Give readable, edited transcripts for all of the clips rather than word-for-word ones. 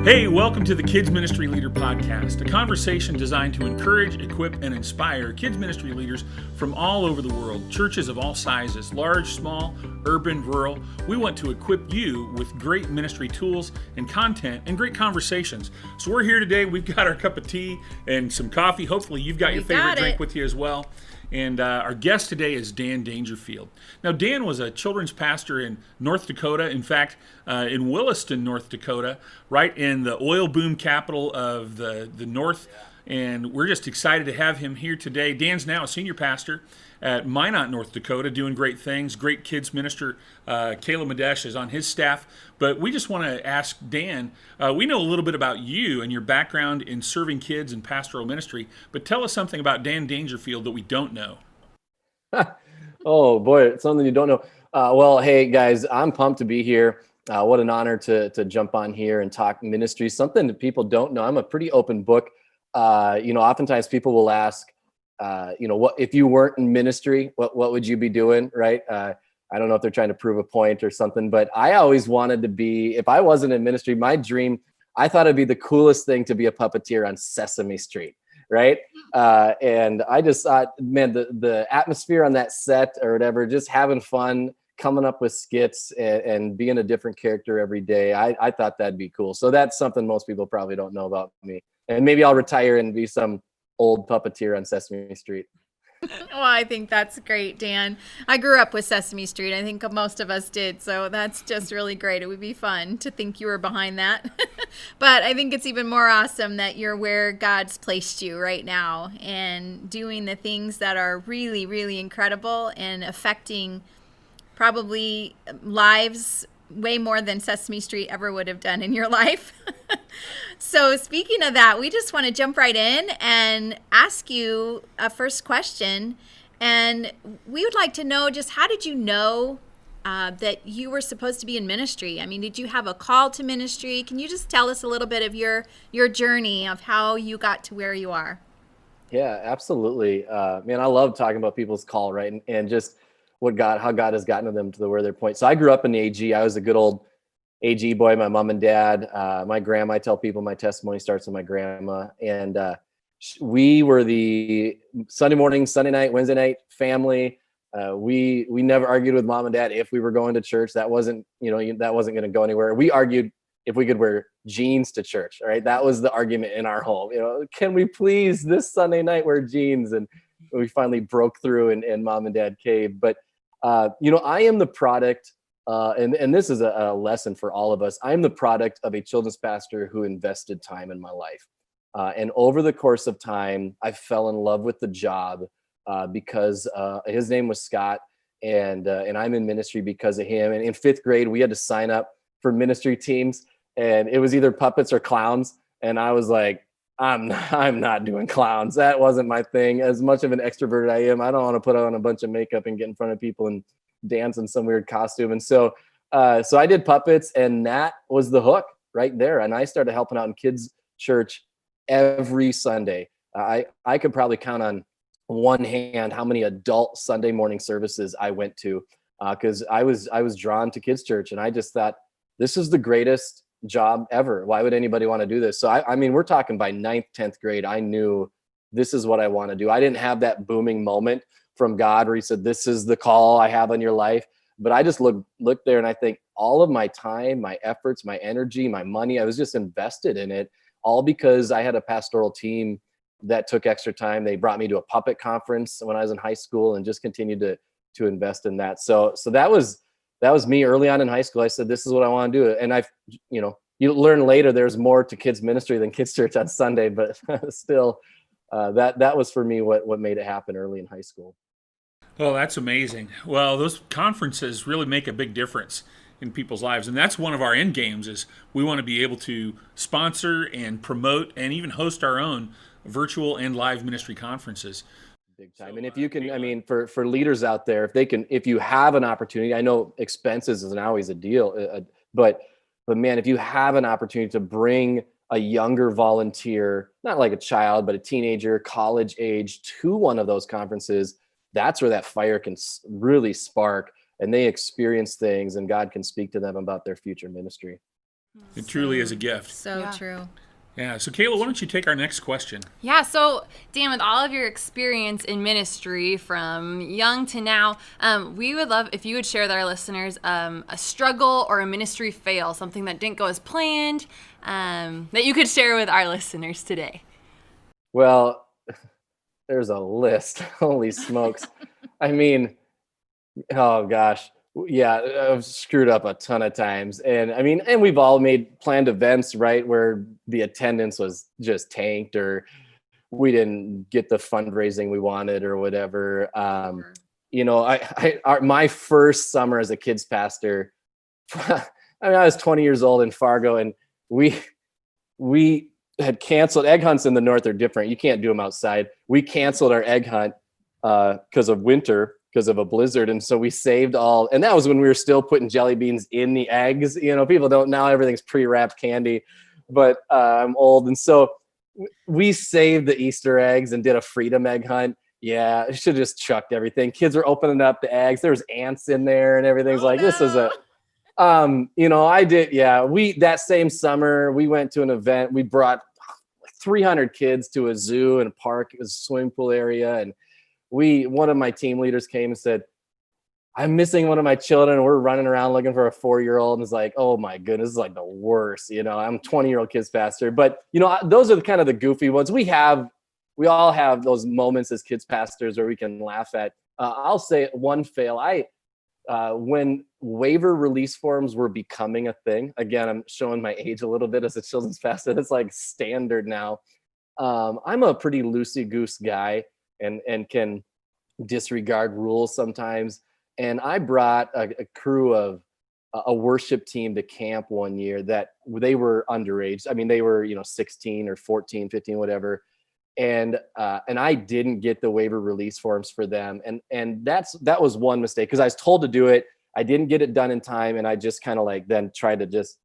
Hey, welcome to the Kids Ministry Leader Podcast, a conversation designed to encourage, equip, and inspire kids ministry leaders from all over the world, churches of all sizes, large, small, urban, rural. We want to equip you with great ministry tools and content and great conversations. So we're here today. We've got our cup of tea and some coffee. Hopefully you've got your favorite drink with you as well. And our guest today is Dan Dangerfield. Now, Dan was a children's pastor in North Dakota. In fact, in Williston, North Dakota, right in the oil boom capital of the North. And we're just excited to have him here today. Dan's now a senior pastor at Minot, North Dakota, doing great things. Great kids minister. Kayla Madesh is on his staff. But we just want to ask Dan, we know a little bit about you and your background in serving kids and pastoral ministry, but tell us something about Dan Dangerfield that we don't know. Oh, boy, it's something you don't know. Well, hey, guys, I'm pumped to be here. What an honor to jump on here and talk ministry, something that people don't know. I'm a pretty open book. Oftentimes people will ask, what if you weren't in ministry, what would you be doing, right? I don't know if they're trying to prove a point or something, but I always wanted to be, if I wasn't in ministry, my dream, I thought it'd be the coolest thing to be a puppeteer on Sesame Street, right? And I just thought, man, the atmosphere on that set or whatever, just having fun, coming up with skits and being a different character every day, I thought that'd be cool. So that's something most people probably don't know about me. And maybe I'll retire and be some old puppeteer on Sesame Street. Well, I think that's great, Dan. I grew up with Sesame Street. I think most of us did. So that's just really great. It would be fun to think you were behind that. But I think it's even more awesome that you're where God's placed you right now and doing the things that are really, really incredible and affecting probably lives way more than Sesame Street ever would have done in your life. So speaking of that, we just want to jump right in and ask you a first question. And we would like to know, just how did you know that you were supposed to be in ministry? I mean, did you have a call to ministry? Can you just tell us a little bit of your journey of how you got to where you are? Yeah, absolutely. Man, I love talking about people's call, right? And just how God has gotten them to where they're point. So I grew up in the AG. I was a good old AG boy, my mom and dad, my grandma. I tell people my testimony starts with my grandma. And we were the Sunday morning, Sunday night, Wednesday night family. We never argued with mom and dad if we were going to church. That wasn't going to go anywhere. We argued if we could wear jeans to church. All right. That was the argument in our home. Can we please this Sunday night wear jeans? And we finally broke through and mom and dad caved. But I am the product, and this is a lesson for all of us. I'm the product of a children's pastor who invested time in my life. And over the course of time, I fell in love with the job because his name was Scott, and I'm in ministry because of him. And in fifth grade, we had to sign up for ministry teams, and it was either puppets or clowns. And I was like, I'm not doing clowns. That wasn't my thing. As much of an extrovert I am, I don't want to put on a bunch of makeup and get in front of people and dance in some weird costume. And so I did puppets, and that was the hook right there. And I started helping out in kids' church every Sunday. I could probably count on one hand how many adult Sunday morning services I went to because I was drawn to kids' church, and I just thought, this is the greatest job ever. Why would anybody want to do this? So I mean, we're talking by 9th, 10th grade, I knew this is what I want to do. I didn't have that booming moment from God where he said, this is the call I have on your life. But I just look there and I think all of my time, my efforts, my energy, my money, I was just invested in it, all because I had a pastoral team that took extra time. They brought me to a puppet conference when I was in high school and just continued to invest in that. So that was me early on in high school. I said, this is what I want to do. And you learn later there's more to kids ministry than kids church on Sunday, but still that was for me what made it happen early in high school. Oh, that's amazing. Well, those conferences really make a big difference in people's lives. And that's one of our end games is we want to be able to sponsor and promote and even host our own virtual and live ministry conferences. Big time. And if you can, I mean, for leaders out there, if you have an opportunity, I know expenses isn't always a deal, but man, if you have an opportunity to bring a younger volunteer, not like a child, but a teenager, college age, to one of those conferences, that's where that fire can really spark and they experience things and God can speak to them about their future ministry. It truly is a gift. So true. Yeah. So Kayla, why don't you take our next question? Yeah, so Dan, with all of your experience in ministry from young to now, we would love if you would share with our listeners a struggle or a ministry fail, something that didn't go as planned, that you could share with our listeners today. Well, there's a list. Holy smokes. I mean, oh gosh. Yeah, I've screwed up a ton of times. And I mean, and we've all made planned events, right, where the attendance was just tanked or we didn't get the fundraising we wanted or whatever. My first summer as a kids pastor, I was 20 years old in Fargo, and we had canceled. Egg hunts in the north are different. You can't do them outside. We canceled our egg hunt because of winter, because of a blizzard. And so we saved all, and that was when we were still putting jelly beans in the eggs. People don't, now everything's pre-wrapped candy, but I'm old. And so we saved the Easter eggs and did a freedom egg hunt. Yeah, I should have just chucked everything. Kids were opening up the eggs. There was ants in there and everything's this is a, I did. Yeah. That same summer we went to an event. We brought 300 kids to a zoo and a park. It was a swimming pool area. And one of my team leaders came and said, I'm missing one of my children. And we're running around looking for a 4-year-old. And it's like, oh my goodness, this is like the worst. I'm 20-year-old kids pastor, but those are kind of the goofy ones. We all have those moments as kids pastors where we can laugh at. I'll say one fail. When waiver release forms were becoming a thing, again, I'm showing my age a little bit as a children's pastor. It's like standard now. I'm a pretty loosey-goose guy and can disregard rules sometimes. And I brought a crew of a worship team to camp one year that they were underage. I mean, they were 16 or 14, 15, whatever. And I didn't get the waiver release forms for them. And that was one mistake, because I was told to do it. I didn't get it done in time. And I just kind of then tried to just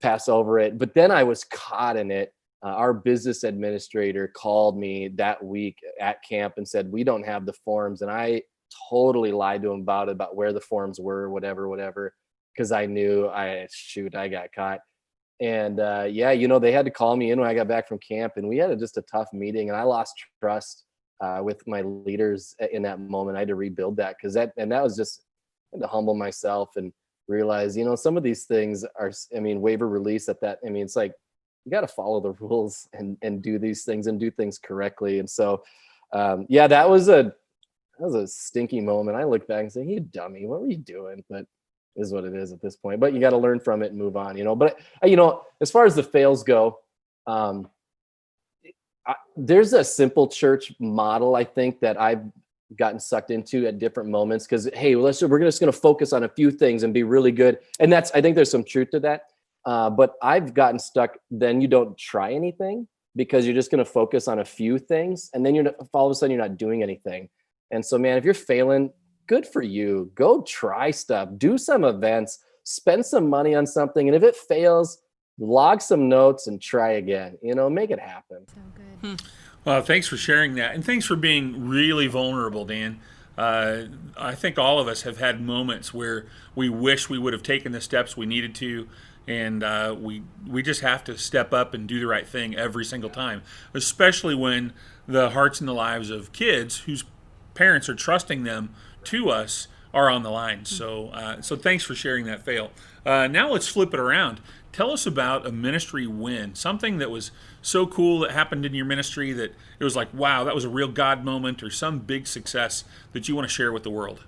pass over it. But then I was caught in it. Our business administrator called me that week at camp and said, we don't have the forms. And I totally lied to him about where the forms were, whatever, because I knew I got caught. And they had to call me in when I got back from camp, and we had just a tough meeting, and I lost trust with my leaders in that moment. I had to rebuild that that was just, I had to humble myself and realize, some of these things are, waiver release it's like, you got to follow the rules and do these things and do things correctly. And so, that was a stinky moment. I look back and say, you dummy, what were you doing? But is what it is at this point. But you got to learn from it and move on, But, as far as the fails go, there's a simple church model, I think, that I've gotten sucked into at different moments. Because, hey, we're just going to focus on a few things and be really good. And I think there's some truth to that. But I've gotten stuck. Then you don't try anything because you're just going to focus on a few things. And then all of a sudden you're not doing anything. And so, man, if you're failing, good for you. Go try stuff, do some events, spend some money on something. And if it fails, log some notes and try again, make it happen. So good. Well, thanks for sharing that. And thanks for being really vulnerable, Dan. I think all of us have had moments where we wish we would have taken the steps we needed to. And we just have to step up and do the right thing every single time, especially when the hearts and the lives of kids whose parents are trusting them to us are on the line. So thanks for sharing that fail. Now let's flip it around. Tell us about a ministry win, something that was so cool that happened in your ministry that it was like, wow, that was a real God moment, or some big success that you want to share with the world.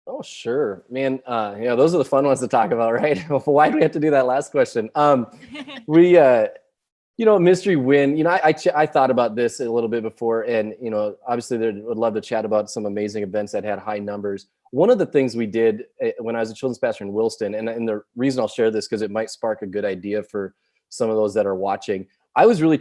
Oh, sure, man. Those are the fun ones to talk about, right? Why do we have to do that last question? Ministry win, I thought about this a little bit before, and, obviously would love to chat about some amazing events that had high numbers. One of the things we did when I was a children's pastor in Williston, and the reason I'll share this, because it might spark a good idea for some of those that are watching. I was really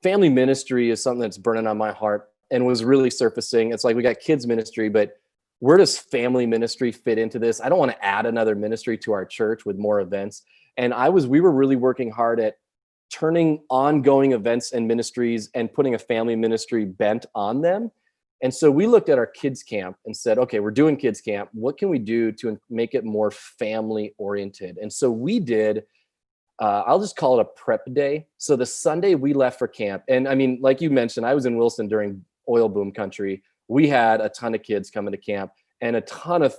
family ministry is something that's burning on my heart and was really surfacing. It's like, we got kids ministry, but where does family ministry fit into this? I don't want to add another ministry to our church with more events. And we were really working hard at turning ongoing events and ministries and putting a family ministry bent on them. And so we looked at our kids camp and said, okay, we're doing kids camp. What can we do to make it more family oriented? And so we did I'll just call it a prep day. So the Sunday we left for camp, and I mean, like you mentioned, I was in Wilson during oil boom country. We had a ton of kids coming to camp and a ton of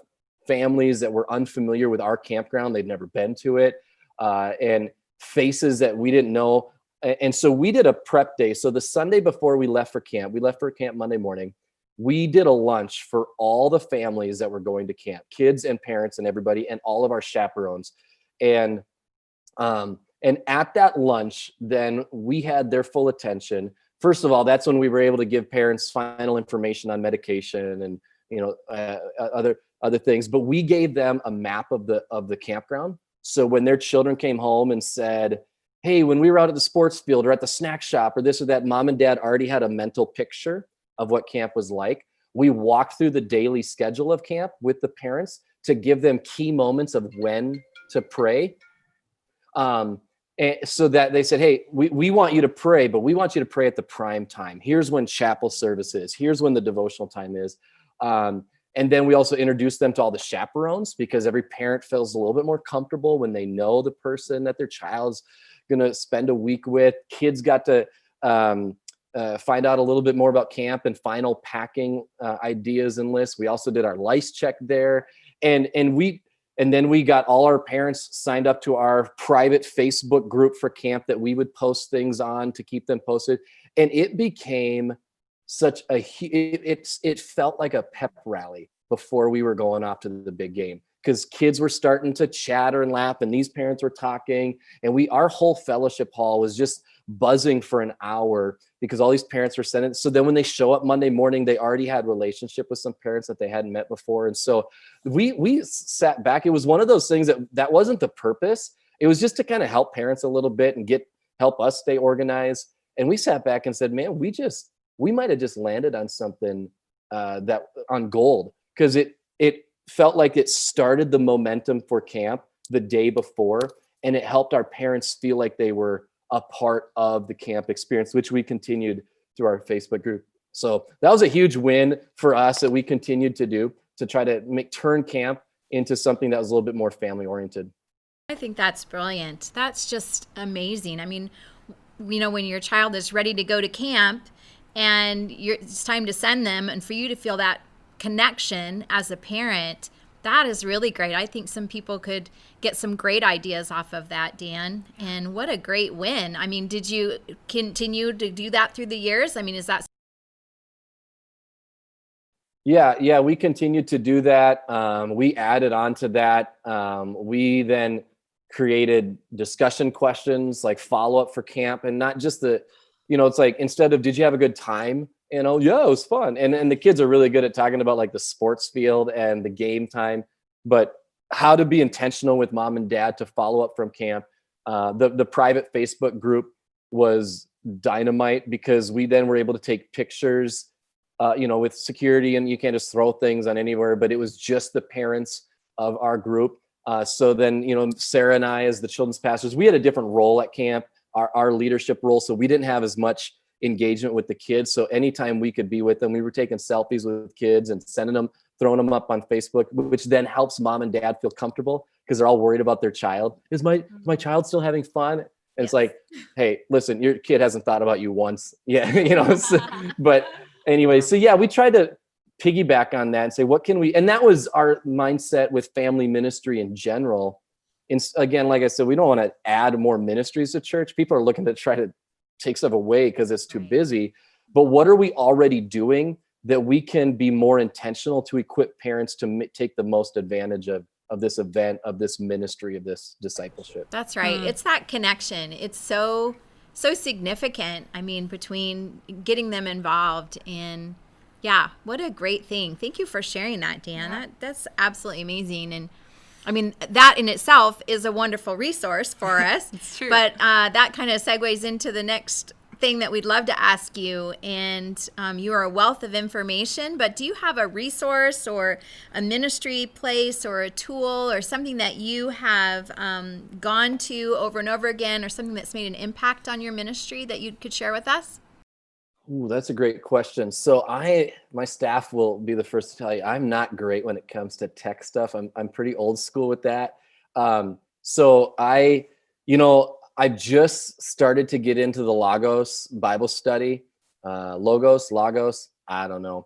families that were unfamiliar with our campground. They'd never been to it, and faces that we didn't know. And so we did a prep day. So the Sunday before we left for camp Monday morning. We did a lunch for all the families that were going to camp, kids and parents and everybody, and all of our chaperones. And at that lunch, then we had their full attention. First of all, that's when we were able to give parents final information on medication and, other things. But we gave them a map of the campground. So when their children came home and said, hey, when we were out at the sports field or at the snack shop or this or that, mom and dad already had a mental picture of what camp was like. We walked through the daily schedule of camp with the parents to give them key moments of when to pray. And so that they said, hey, we want you to pray, but we want you to pray at the prime time. Here's when chapel service is. Here's when the devotional time is. And then we also introduced them to all the chaperones, because every parent feels a little bit more comfortable when they know the person that their child's going to spend a week with. Kids got to find out a little bit more about camp and final packing ideas and lists. We also did our lice check there. And then we got all our parents signed up to our private Facebook group for camp that we would post things on to keep them posted. And it became such it felt like a pep rally before we were going off to the big game, because kids were starting to chatter and laugh and these parents were talking, and our whole fellowship hall was just buzzing for an hour because all these parents were sending. So then when they show up Monday morning, they already had relationship with some parents that they hadn't met before. And so we sat back. It was one of those things that wasn't the purpose. It was just to kind of help parents a little bit and help us stay organized. And we sat back and said, man, we might have just landed on something on gold, because it felt like it started the momentum for camp the day before, and it helped our parents feel like they were a part of the camp experience, which we continued through our Facebook group. So that was a huge win for us that we continued to do to try to turn camp into something that was a little bit more family oriented. I think that's brilliant. That's just amazing. I mean, when your child is ready to go to camp and it's time to send them, and for you to feel that connection as a parent, that is really great. I think some people could get some great ideas off of that, Dan. And what a great win. I mean, did you continue to do that through the years? I mean, is that? Yeah, we continued to do that. We added on to that. We then created discussion questions, like follow-up for camp, and not just it's like, instead of, did you have a good time? Yeah, it was fun. And the kids are really good at talking about like the sports field and the game time, but how to be intentional with mom and dad to follow up from camp. The private Facebook group was dynamite, because we then were able to take pictures, with security, and you can't just throw things on anywhere, but it was just the parents of our group. So then, Sarah and I, as the children's pastors, we had a different role at camp, our leadership role. So we didn't have as much engagement with the kids. So anytime we could be with them, we were taking selfies with kids and sending them, throwing them up on Facebook, which then helps mom and dad feel comfortable, because they're all worried about their child. Is my child still having fun? And it's like, hey, listen, your kid hasn't thought about you once. Yeah, but anyway, so yeah, we tried to piggyback on that and say, what can we, and that was our mindset with family ministry in general. And again, like I said, we don't want to add more ministries to church. People are looking to try to take stuff away because it's too busy. But what are we already doing that we can be more intentional to equip parents to take the most advantage of this event, of this ministry, of this discipleship? That's right. It's that connection. It's so significant. I mean, between getting them involved, and yeah, what a great thing. Thank you for sharing that, Dan. Yeah. That's absolutely amazing. And I mean, that in itself is a wonderful resource for us. It's true. But that kind of segues into the next thing that we'd love to ask you. And you are a wealth of information, but do you have a resource or a ministry place or a tool or something that you have gone to over and over again, or something that's made an impact on your ministry that you could share with us? Ooh, that's a great question. So my staff will be the first to tell you, I'm not great when it comes to tech stuff. I'm pretty old school with that. So I I've just started to get into the Logos Bible study. Logos, I don't know.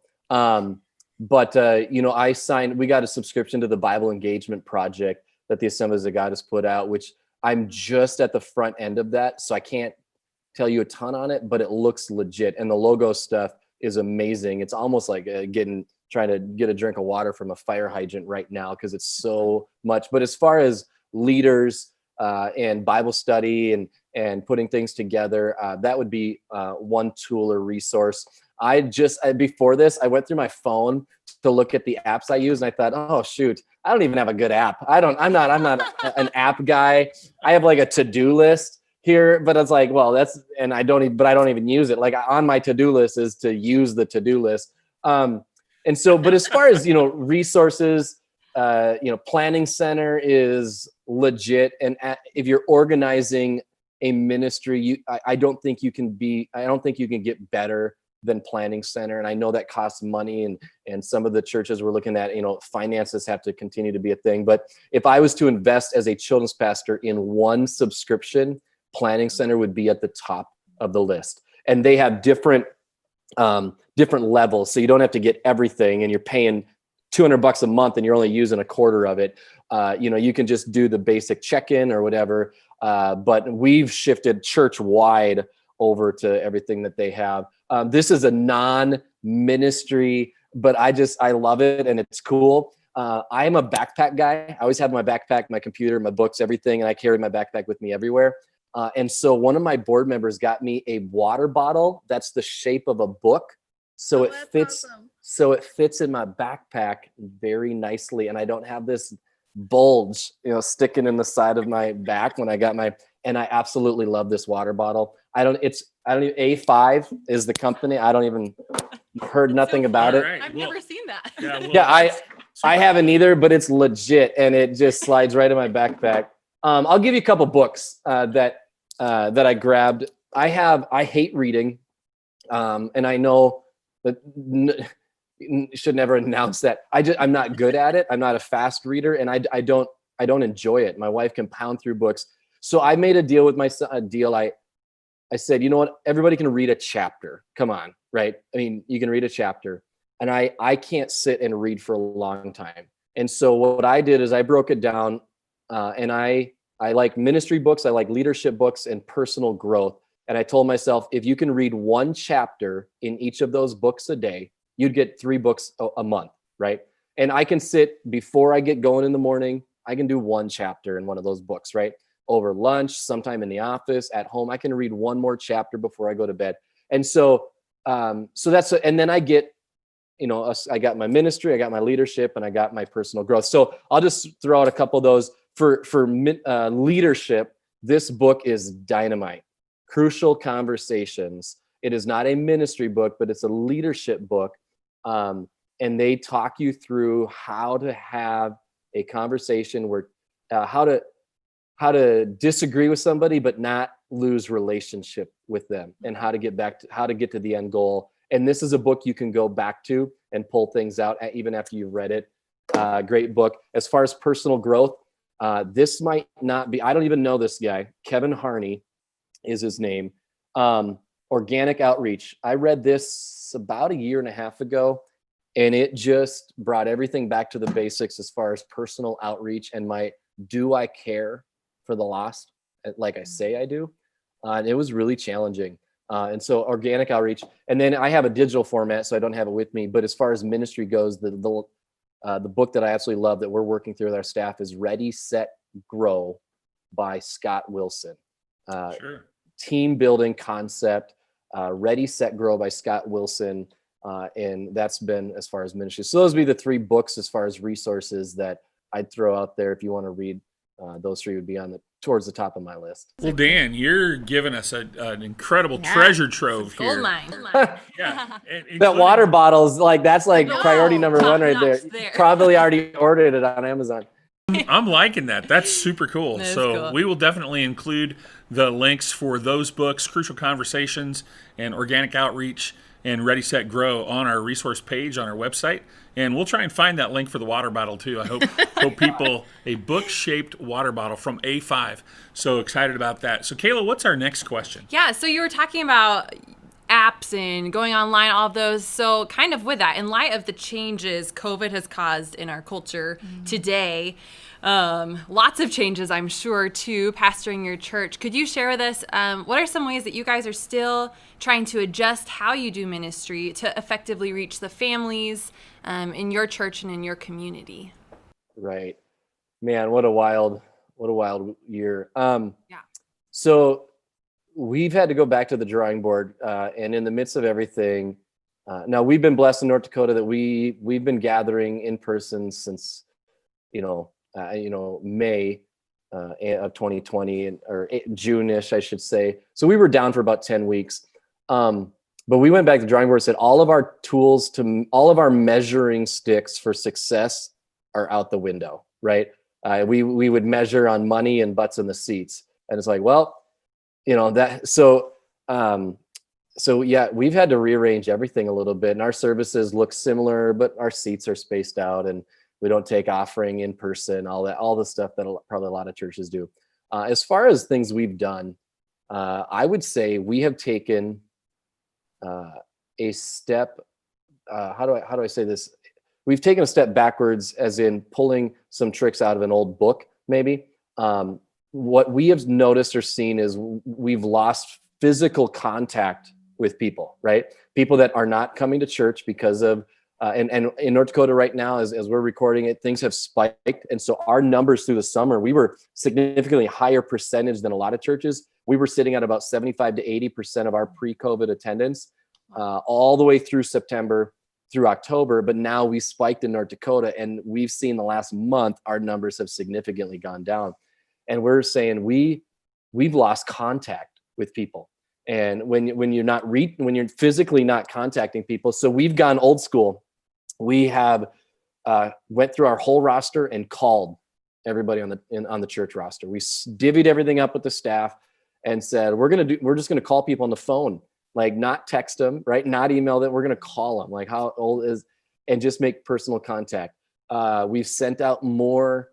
But we got a subscription to the Bible Engagement Project that the Assemblies of God has put out, which I'm just at the front end of that. So I can't tell you a ton on it, but it looks legit. And the Logos stuff is amazing. It's almost like trying to get a drink of water from a fire hydrant right now, because it's so much. But as far as leaders and Bible study and putting things together, that would be one tool or resource. Before this, I went through my phone to look at the apps I use, and I thought, oh shoot, I don't even have a good app. I'm not an app guy. I have like a to-do list here, but it's like, well, I don't even use it. Like on my to-do list is to use the to-do list. But as far as, resources, Planning Center is legit. And if you're organizing a ministry, I don't think you can get better than Planning Center. And I know that costs money, and some of the churches we're looking at, finances have to continue to be a thing. But if I was to invest as a children's pastor in one subscription, Planning Center would be at the top of the list. And they have different levels, so you don't have to get everything, and you're paying $200 a month and you're only using a quarter of it. You can just do the basic check-in or whatever. But we've shifted church-wide over to everything that they have. This is a non-ministry, but I love it, and it's cool. I'm a backpack guy. I always have my backpack, my computer, my books, everything, and I carry my backpack with me everywhere. And so one of my board members got me a water bottle that's the shape of a book. So it fits. Awesome. So it fits in my backpack very nicely, and I don't have this bulge, sticking in the side of my back when I got and I absolutely love this water bottle. A5 is the company. I don't even heard nothing about it. Right. I've never seen that. I haven't either, but it's legit, and it just slides right in my backpack. I'll give you a couple books that I grabbed. I hate reading, and I know that should never announce that. I'm not good at it. I'm not a fast reader, and I don't enjoy it. My wife can pound through books. So I made a deal with my son. I said, you know what? Everybody can read a chapter. Come on, right? I mean, you can read a chapter, and I can't sit and read for a long time. And so what I did is I broke it down, and I like ministry books, I like leadership books, and personal growth. And I told myself, if you can read one chapter in each of those books a day, you'd get 3 books a month, right? And I can sit before I get going in the morning, I can do one chapter in one of those books, right? Over lunch, sometime in the office, at home, I can read one more chapter before I go to bed. And so and then I get, I got my ministry, I got my leadership, and I got my personal growth. So I'll just throw out a couple of those. For leadership, this book is dynamite. Crucial Conversations. It is not a ministry book, but it's a leadership book. And they talk you through how to have a conversation where, how to disagree with somebody, but not lose relationship with them, and how to get to the end goal. And this is a book you can go back to and pull things out even after you've read it. Great book. As far as personal growth, this might not be, I don't even know this guy. Kevin Harney is his name. Organic Outreach. I read this about 1.5 years ago, and it just brought everything back to the basics as far as personal outreach and do I care for the lost like I say I do? And it was really challenging. And so Organic Outreach. And then I have a digital format, so I don't have it with me. But as far as ministry goes, the book that I absolutely love that we're working through with our staff is Ready, Set, Grow by Scott Wilson. Sure. Team building concept, Ready, Set, Grow by Scott Wilson. And that's been as far as ministry. So those would be the 3 books as far as resources that I'd throw out there. If you want to read, those 3 would be towards the top of my list. Well, Dan, you're giving us an incredible treasure trove here. Gold mine. Yeah. That water bottle's that's priority number 1 right there. Probably already ordered it on Amazon. I'm liking that. That's super cool. That is So cool. we will definitely include the links for those books, Crucial Conversations and Organic Outreach and Ready, Set, Grow on our resource page on our website. And we'll try and find that link for the water bottle too. I hope people, a book-shaped water bottle from A5. So excited about that. So Kayla, what's our next question? Yeah, so you were talking about apps and going online, all of those. So kind of with that, in light of the changes COVID has caused in our culture today, lots of changes, I'm sure, to pastoring your church. Could you share with us what are some ways that you guys are still trying to adjust how you do ministry to effectively reach the families in your church and in your community? Right. Man, what a wild year. Yeah. So we've had to go back to the drawing board, and in the midst of everything, now we've been blessed in North Dakota that we've been gathering in person since, May of 2020 or June-ish, I should say. So we were down for about 10 weeks. But we went back to the drawing board and said, all of our tools all of our measuring sticks for success are out the window, right? We would measure on money and butts in the seats. And it's like, well, so yeah, we've had to rearrange everything a little bit, and our services look similar, but our seats are spaced out, and we don't take offering in person, all the stuff that probably a lot of churches do. As far as things we've done, I would say we have taken a step. How do I say this? We've taken a step backwards, as in pulling some tricks out of an old book, maybe. What we have noticed or seen is we've lost physical contact with people, right? People that are not coming to church because of, and in North Dakota right now, as we're recording it, things have spiked. And so our numbers through the summer, we were significantly higher percentage than a lot of churches. We were sitting at about 75 to 80% of our pre-COVID attendance, all the way through September, through October. But now we spiked in North Dakota, and we've seen the last month, our numbers have significantly gone down. And we're saying we've lost contact with people. And when you're physically not contacting people, so we've gone old school. We have went through our whole roster and called everybody on the church roster. We divvied everything up with the staff and said, we're just gonna call people on the phone, like not text them, right? Not email them. We're gonna call them, like how old is, and just make personal contact. We've sent out more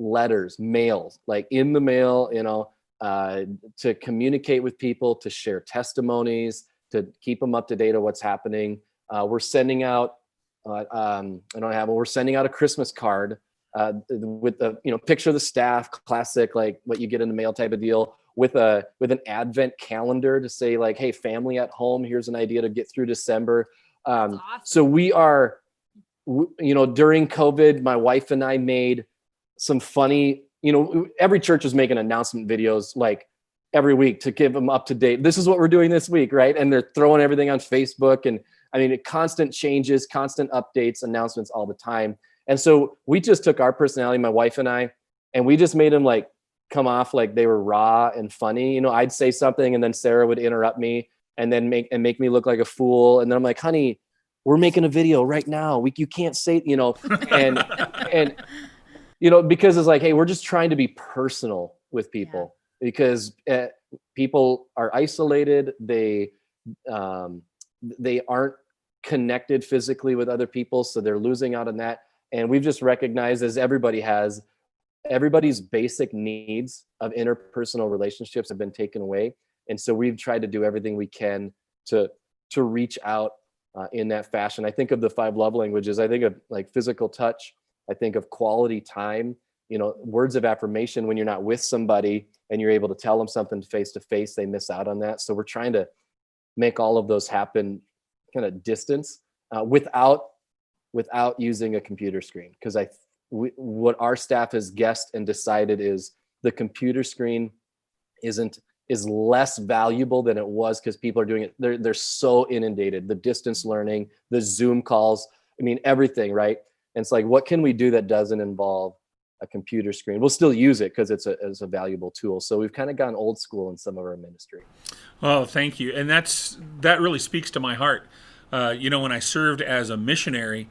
letters, mails, like in the mail, to communicate with people, to share testimonies, to keep them up to date on what's happening. We're sending out, we're sending out a Christmas card with the picture of the staff, classic, like what you get in the mail type of deal, with an Advent calendar to say like, hey, family at home, here's an idea to get through December. Awesome. So we are, during COVID, my wife and I made some funny, every church is making announcement videos like every week to give them up to date. This is what we're doing this week, right? And they're throwing everything on Facebook, and constant changes, constant updates, announcements all the time. And so we just took our personality, my wife and I, and we just made them like come off like they were raw and funny. I'd say something, and then Sarah would interrupt me and then make me look like a fool. And then I'm like, honey, we're making a video right now. You can't say, and because it's like, hey, we're just trying to be personal with people, because people are isolated. They aren't connected physically with other people, so they're losing out on that. And we've just recognized, as everybody has, everybody's basic needs of interpersonal relationships have been taken away. And so we've tried to do everything we can to reach out in that fashion. I think of the 5 love languages. I think of like physical touch. I think of quality time, words of affirmation. When you're not with somebody and you're able to tell them something face to face, they miss out on that. So we're trying to make all of those happen kind of distance without using a computer screen. Because what our staff has guessed and decided is the computer screen is less valuable than it was, because people are doing it. They're so inundated. The distance learning, the Zoom calls, everything, right? And it's like, what can we do that doesn't involve a computer screen? We'll still use it because it's a valuable tool. So we've kind of gone old school in some of our ministry. Oh, thank you. And that really speaks to my heart. When I served as a missionary,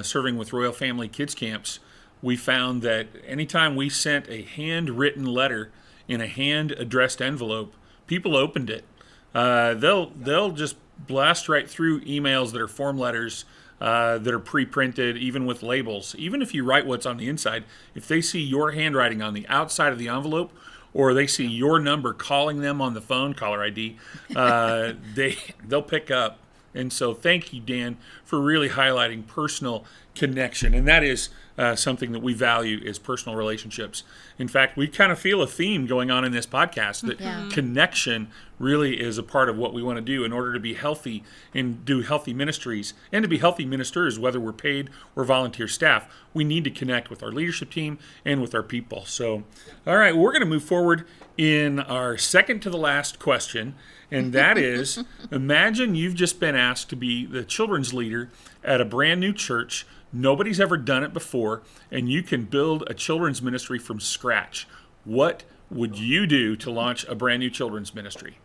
serving with Royal Family Kids Camps, we found that anytime we sent a handwritten letter in a hand-addressed envelope, people opened it. They'll just blast right through emails that are form letters that are pre-printed, even with labels. Even if you write what's on the inside, if they see your handwriting on the outside of the envelope, or they see your number calling them on the phone, caller ID, they'll pick up. And so thank you, Dan, for really highlighting personal connection. And that is something that we value, is personal relationships. In fact, we kind of feel a theme going on in this podcast that connection really is a part of what we want to do in order to be healthy and do healthy ministries, and to be healthy ministers, whether we're paid or volunteer staff. We need to connect with our leadership team and with our people. So, all right, we're going to move forward in our second to the last question. And that is, imagine you've just been asked to be the children's leader at a brand new church. Nobody's ever done it before, and you can build a children's ministry from scratch. What would you do to launch a brand new children's ministry?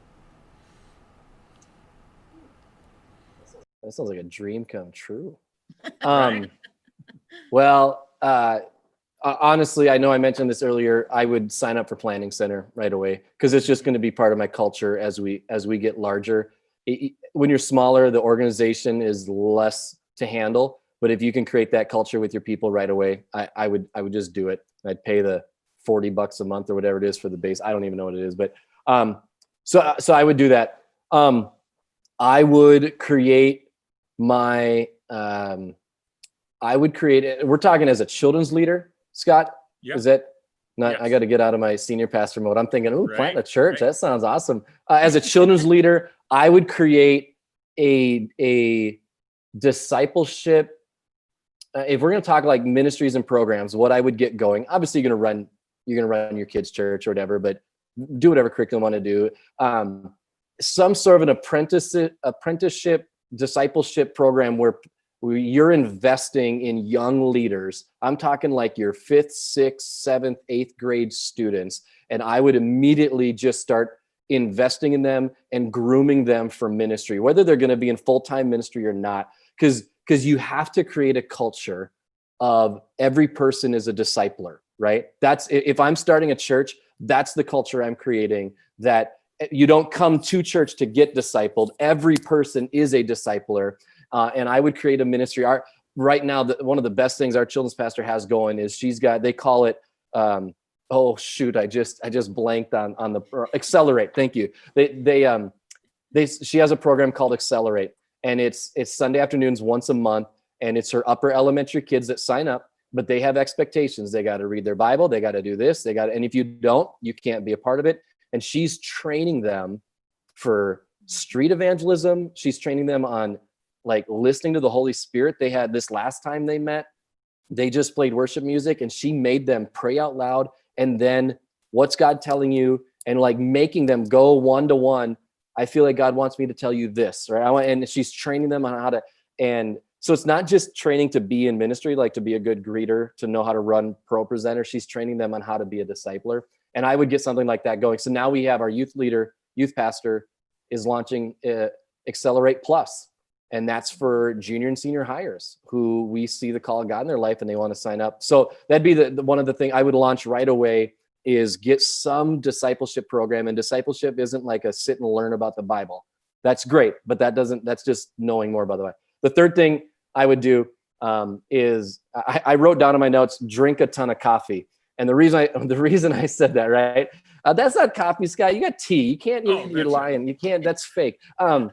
That sounds like a dream come true. Right. Well, honestly, I know I mentioned this earlier. I would sign up for Planning Center right away, because it's just going to be part of my culture as we get larger. When you're smaller, the organization is less to handle. But if you can create that culture with your people right away, I would just do it. I'd pay the $40 a month or whatever it is for the base. I don't even know what it is, but so I would do that. I would create my. We're talking as a children's leader, Scott. Yep. Is that not? Yes. I got to get out of my senior pastor mode. I'm thinking, Right, planting a church. right. That sounds awesome. As a children's leader, I would create a discipleship. If we're going to talk like ministries and programs, what I would get going. Obviously, you're going to run your kids' church or whatever, but do whatever curriculum you want to do. Some sort of an apprenticeship discipleship program where you're investing in young leaders. I'm talking like your 5th, 6th, 7th, 8th grade students. And I would immediately just start investing in them and grooming them for ministry, whether they're going to be in full-time ministry or not. Because you have to create a culture of every person is a discipler, right? That's, if I'm starting a church, that's the culture I'm creating, that you don't come to church to get discipled. Every person is a discipler. And I would create a ministry. Right now, one of the best things our children's pastor has going is they call it, oh shoot, I just blanked on the Accelerate. Thank you. She has a program called Accelerate, and it's Sunday afternoons once a month, and it's her upper elementary kids that sign up, but they have expectations. They got to read their Bible. They got to do this. And if you don't, you can't be a part of it. And she's training them for street evangelism. She's training them on like listening to the Holy Spirit. They had this last time they met, they just played worship music, and she made them pray out loud. And then, what's God telling you? And like making them go one-to-one. I feel like God wants me to tell you this, right? And she's training them on how to, and so it's not just training to be in ministry, like to be a good greeter, to know how to run Pro Presenter. She's training them on how to be a discipler. And I would get something like that going. So now we have our youth pastor is launching Accelerate Plus. And that's for junior and senior hires who we see the call of God in their life and they want to sign up. So that'd be the one of the things I would launch right away, is get some discipleship program. And discipleship isn't like a sit and learn about the Bible. That's great, but that's just knowing more about the Bible. The third thing I would do is I wrote down in my notes, drink a ton of coffee. And the reason I said that, right? That's not coffee, Scott. You got tea. You can't. You're lying. You can't. That's fake. And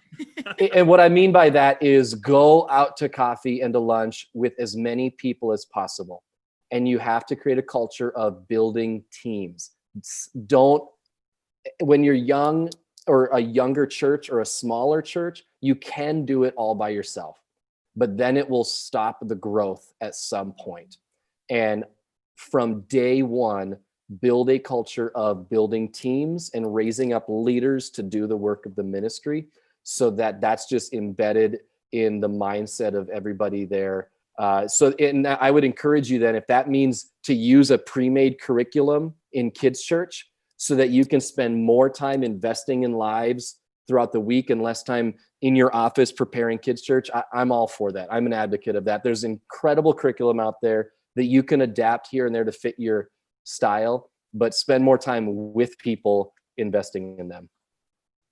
what I mean by that is go out to coffee and to lunch with as many people as possible. And you have to create a culture of building teams. When you're young or a younger church or a smaller church, you can do it all by yourself, but then it will stop the growth at some point. And from day one, build a culture of building teams and raising up leaders to do the work of the ministry, so that's just embedded in the mindset of everybody there. And I would encourage you then, if that means to use a pre-made curriculum in kids' church so that you can spend more time investing in lives throughout the week and less time in your office preparing kids' church, I'm all for that. I'm an advocate of that. There's incredible curriculum out there that you can adapt here and there to fit your style, but spend more time with people investing in them.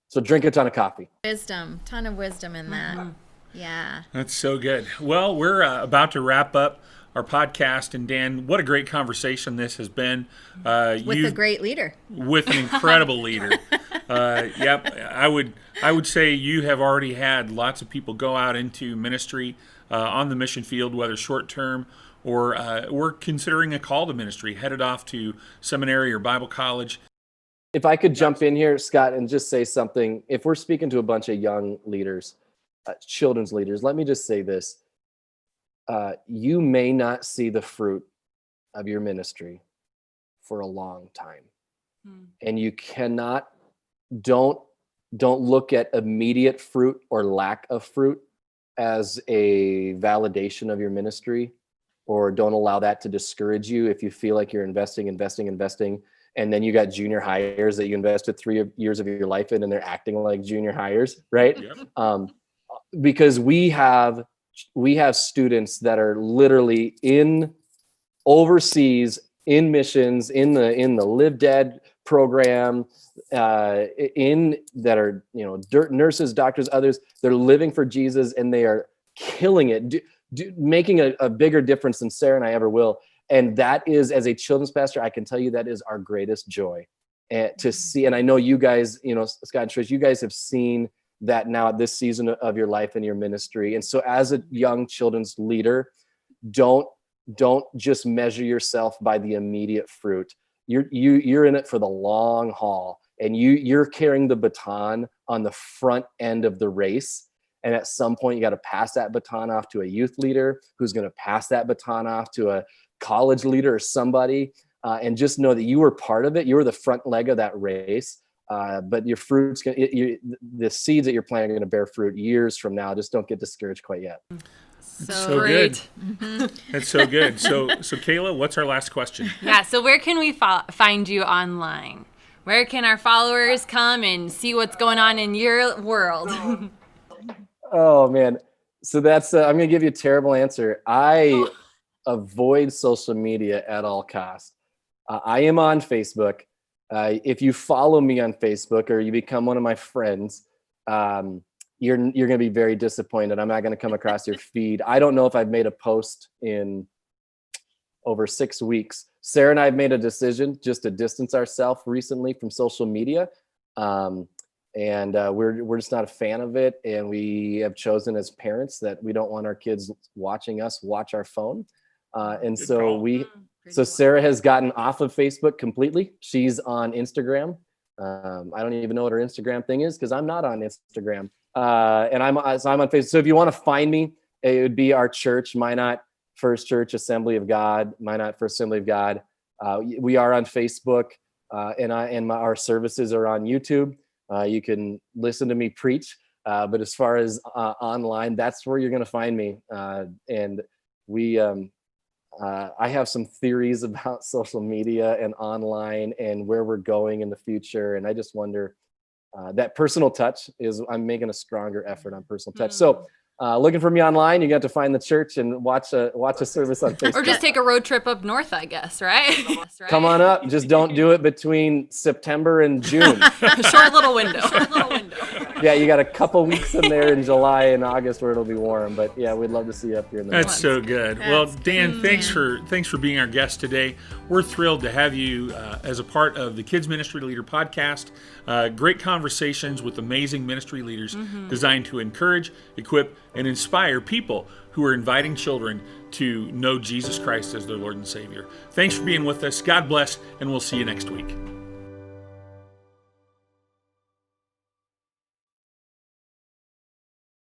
So drink a ton of coffee. Ton of wisdom in that. Mm-hmm. Yeah. That's so good. Well, we're about to wrap up our podcast, and Dan, what a great conversation this has been. With a great leader. With an incredible leader. Yep, I would say you have already had lots of people go out into ministry on the mission field, whether short term or we're considering a call to ministry, headed off to seminary or Bible college. If I could jump in here, Scott, and just say something. If we're speaking to a bunch of young leaders, children's leaders, let me just say this. You may not see the fruit of your ministry for a long time. And you cannot, don't look at immediate fruit or lack of fruit as a validation of your ministry, or don't allow that to discourage you if you feel like you're investing, and then you got junior hires that you invested 3 years of your life in, and they're acting like junior hires, right? Yep. Because we have students that are literally in overseas, in missions, in the Live Dead program, that are, nurses, doctors, others. They're living for Jesus, and they are killing it, making a bigger difference than Sarah and I ever will. And that is, as a children's pastor, I can tell you that is our greatest joy, to see. And I know you guys, Scott and Trish, you guys have seen that now at this season of your life and your ministry. And so as a young children's leader, don't just measure yourself by the immediate fruit. You're in it for the long haul, and you're carrying the baton on the front end of the race. And at some point you got to pass that baton off to a youth leader who's going to pass that baton off to a college leader or somebody, and just know that you were part of it. You were the front leg of that race. But your fruit's the seeds that you're planting are going to bear fruit years from now. Just don't get discouraged quite yet. So great. Good. That's so good. So Kayla, what's our last question? Yeah. So where can we find you online? Where can our followers come and see what's going on in your world? Oh man. So that's, I'm going to give you a terrible answer. I avoid social media at all costs. I am on Facebook. If you follow me on Facebook or you become one of my friends, you're going to be very disappointed. I'm not going to come across your feed. I don't know if I've made a post in over 6 weeks. Sarah and I have made a decision just to distance ourselves recently from social media. And we're just not a fan of it. And we have chosen as parents that we don't want our kids watching us watch our phone. And so Sarah has gotten off of Facebook completely. She's on Instagram. I don't even know what her Instagram thing is because I'm not on Instagram. And I'm on Facebook. So if you want to find me, it would be our church, Minot First Church Assembly of God, Minot First Assembly of God. We are on Facebook, and our services are on YouTube. You can listen to me preach. But as far as online, that's where you're going to find me. And we, I have some theories about social media and online and where we're going in the future. And I just wonder, that personal touch I'm making a stronger effort on personal touch. So looking for me online, you got to find the church and watch a service on Facebook. Or just take a road trip up north, I guess, right? Come on up. Just don't do it between September and June. Short little window. Yeah, you got a couple weeks in there in July and August where it'll be warm. But yeah, we'd love to see you up here in the That's so good. Well, Dan, thanks for being our guest today. We're thrilled to have you as a part of the Kids Ministry Leader podcast. Great conversations with amazing ministry leaders designed to encourage, equip, and inspire people who are inviting children to know Jesus Christ as their Lord and Savior. Thanks for being with us. God bless, and we'll see you next week.